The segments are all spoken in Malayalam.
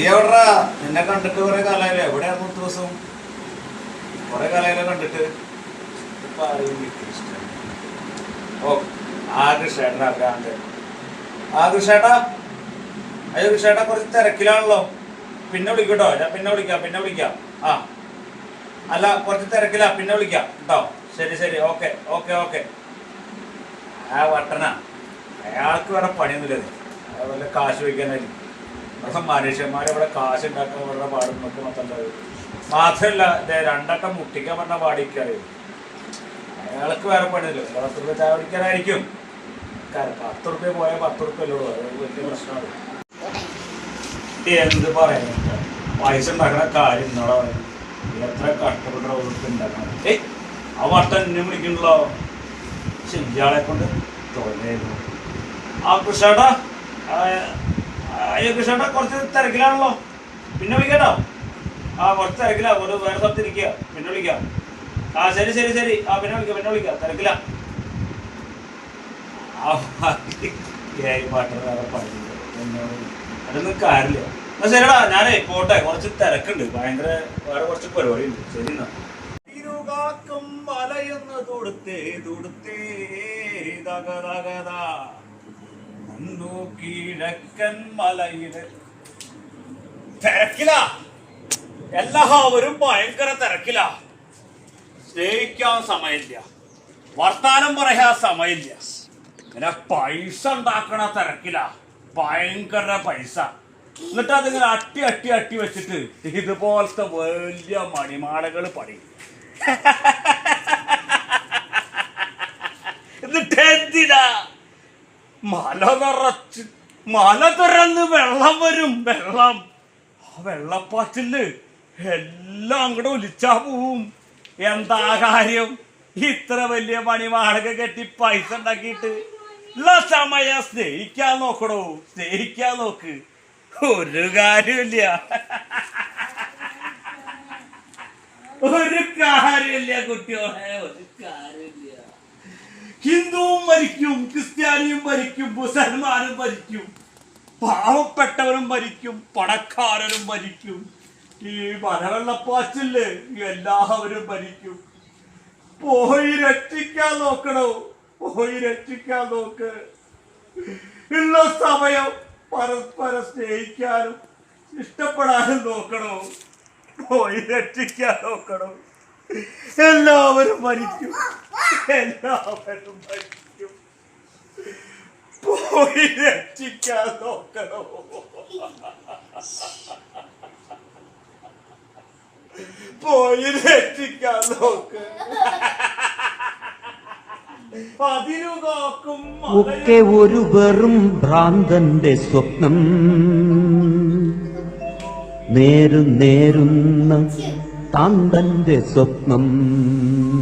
എവിടാ നിന്നെ കണ്ടിട്ട് കുറെ കാലമായില്ലേ? എവിടെയായിരുന്നു ദിവസം? കുറെ കാലമായില്ലേ കണ്ടിട്ട്? ഓ ആ കൃഷ്ണേട്ടനാ ആ കൃഷ്ണേട്ടാ. അയ്യോ കൃഷ്ണേട്ടാ കുറച്ച് തിരക്കിലാണല്ലോ. പിന്നെ വിളിക്കട്ടോ, ഞാൻ പിന്നെ വിളിക്കാം. ആ അല്ല കുറച്ച് തിരക്കിലാ, പിന്നെ വിളിക്കാം കേട്ടോ. ശരി ഓക്കെ. ആ വട്ടന അയാൾക്ക് വേറെ പണിയൊന്നുമില്ലത്. അതുപോലെ കാശ് വയ്ക്കാനായിരിക്കും. മനുഷ്യന്മാരവിടെ കാശ് ഉണ്ടാക്കാൻ അവരുടെ പാടും മൊത്തമുള്ളത് മാത്രമല്ല രണ്ടട്ടം മുട്ടിക്കാൻ പറഞ്ഞ പാടിക്കറിയും. അയാൾക്ക് വേറെ പണിയില്ല. 10 രൂപ ചായ കുടിക്കാനായിരിക്കും. 10 രൂപ പോയാൽ 10 രൂപ അല്ലോളൂ. അത് വലിയ പ്രശ്നമാണ്. എന്ത് പറയാ, പൈസ ഉണ്ടാക്കുന്ന കാര്യം എന്നോടാ പറയുന്നത്. എത്ര കഷ്ടപ്പെട്ട ഉണ്ടാക്കണം. ആ വട്ടം എന്നെ വിളിക്കണല്ലോ. ഇയാളെ കൊണ്ട് തോന്നിയായിരുന്നു. ആ കൃഷ്ണേട്ടാ, അയ്യോ കൃഷ്ണേട്ടാ കുറച്ച് തിരക്കിലാണല്ലോ. പിന്നെ വിളിക്കാട്ടോ. ആ കുറച്ച് തിരക്കില, ഒരു വേറെ സ്ഥലത്തിരിക്കുക. പിന്നെ വിളിക്കാം. ആ ശരി. ആ പിന്നെ വിളിക്കാം. തിരക്കില. പാട്ട് വേറെ പണിയില്ല എന്നോട്. അതൊന്നും കാര്യമില്ല. എന്നാ ശരിടാ, ഞാനേ പോട്ടെ. കുറച്ച് തിരക്കുണ്ട്. ഭയങ്കര വേറെ കുറച്ച് പരിപാടി ഉണ്ട്. ശരി എന്നാ. തിരുകാക്കും വലയെന്ന് തൊടുത്തേ കിഴക്കൻ മലയില് തിരക്കില. എല്ലാവരും ഭയങ്കര തിരക്കില. സ്നേഹിക്കാൻ സമയമില്ല, വർത്താനം പറയാൻ സമയമില്ല. ഇങ്ങനെ പൈസ ഉണ്ടാക്കണ തിരക്കില. ഭയങ്കര പൈസ. എന്നിട്ട് അതിങ്ങനെ അട്ടി വെച്ചിട്ട് ഇതുപോലത്തെ വലിയ മണിമാലകൾ പണി. എന്നിട്ട് എന്തിനാ മല തുറന്ന് വെള്ളം വരും. ആ വെള്ളപ്പാറ്റില് എല്ലാം അങ്ങോട്ട് ഒലിച്ചാ പോവും. എന്താ കാര്യം? ഇത്ര വലിയ മണിമാളൊക്കെ കെട്ടി പൈസ ഉണ്ടാക്കിയിട്ട് ഉള്ള സമയം സ്നേഹിക്കാൻ നോക്കണോ. സ്നേഹിക്കാൻ നോക്ക്. ഒരു കാര്യമില്ല. കുട്ടിയോളെ, ഒരു കാര്യമില്ല. ഹിന്ദുവും മരിക്കും, ക്രിസ്ത്യാനിയും മരിക്കും, മുസൽമാനും മരിക്കും, പാവപ്പെട്ടവരും മരിക്കും, പണക്കാരനും മരിക്കും. ഈ മലവെള്ളപ്പാച്ചില് എല്ലാവരും മരിക്കും. പോയി രക്ഷിക്കാൻ നോക്കണോ. നോക്ക്. ഉള്ള സമയം പരസ്പരം സ്നേഹിക്കാനും ഇഷ്ടപ്പെടാനും നോക്കണോ. പോയി രക്ഷിക്കാൻ നോക്കണം. എല്ലാവരും മരിക്കും. പോയി രക്ഷിക്കാൻ നോക്കണോ. പോയി രക്ഷിക്കാൻ നോക്ക്. ഒക്കെ ഒരു വെറും ഭ്രാന്തന്റെ സ്വപ്നം. നേരുന്ന താന്തന്റെ സ്വപ്നം.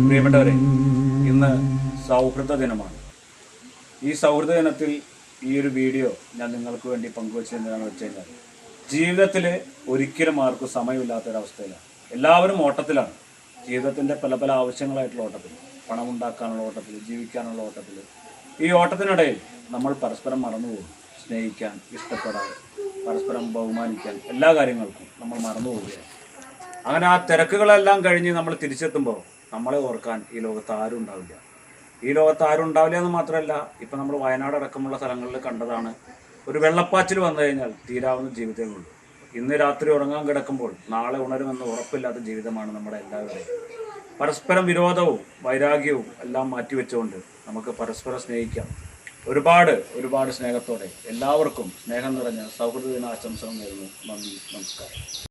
പ്രിയപ്പെട്ടവരെ, ഇന്ന് സൗഹൃദ ദിനമാണ്. ഈ സൗഹൃദ ദിനത്തിൽ ഈ ഒരു വീഡിയോ ഞാൻ നിങ്ങൾക്ക് വേണ്ടി പങ്കുവെച്ചത് എന്താണെന്ന് വെച്ച് കഴിഞ്ഞാൽ, ജീവിതത്തിൽ ഒരിക്കലും ആർക്കും സമയമില്ലാത്തൊരവസ്ഥയിലാണ്. എല്ലാവരും ഓട്ടത്തിലാണ്. ജീവിതത്തിൻ്റെ പല ആവശ്യങ്ങളായിട്ടുള്ള ഓട്ടത്തിൽ, പണം ഉണ്ടാക്കാനുള്ള ഓട്ടത്തിൽ, ജീവിക്കാനുള്ള ഓട്ടത്തിൽ. ഈ ഓട്ടത്തിനിടയിൽ നമ്മൾ പരസ്പരം മറന്നുപോകും. സ്നേഹിക്കാൻ, ഇഷ്ടപ്പെടാൻ, പരസ്പരം ബഹുമാനിക്കാൻ, എല്ലാ കാര്യങ്ങൾക്കും നമ്മൾ മറന്നുപോവുകയാണ്. അങ്ങനെ ആ തിരക്കുകളെല്ലാം കഴിഞ്ഞ് നമ്മൾ തിരിച്ചെത്തുമ്പോൾ നമ്മളെ ഓർക്കാൻ ഈ ലോകത്ത് ആരും ഉണ്ടാവില്ല. എന്ന് മാത്രമല്ല, ഇപ്പം നമ്മൾ വയനാട് അടക്കമുള്ള സ്ഥലങ്ങളിൽ കണ്ടതാണ്. ഒരു വെള്ളപ്പാച്ചിൽ വന്നു കഴിഞ്ഞാൽ തീരാവുന്ന ജീവിതമേ ഉള്ളൂ. ഇന്ന് രാത്രി ഉറങ്ങാൻ കിടക്കുമ്പോൾ നാളെ ഉണരുമെന്ന് ഉറപ്പില്ലാത്ത ജീവിതമാണ് നമ്മുടെ എല്ലാവരുടെയും. പരസ്പരം വിരോധവും വൈരാഗ്യവും എല്ലാം മാറ്റിവെച്ചുകൊണ്ട് നമുക്ക് പരസ്പരം സ്നേഹിക്കാം. ഒരുപാട് സ്നേഹത്തോടെ എല്ലാവർക്കും സ്നേഹം നിറഞ്ഞ സൗഹൃദ ദിനാശംസകൾ നേരുന്നു. നന്ദി, നമസ്കാരം.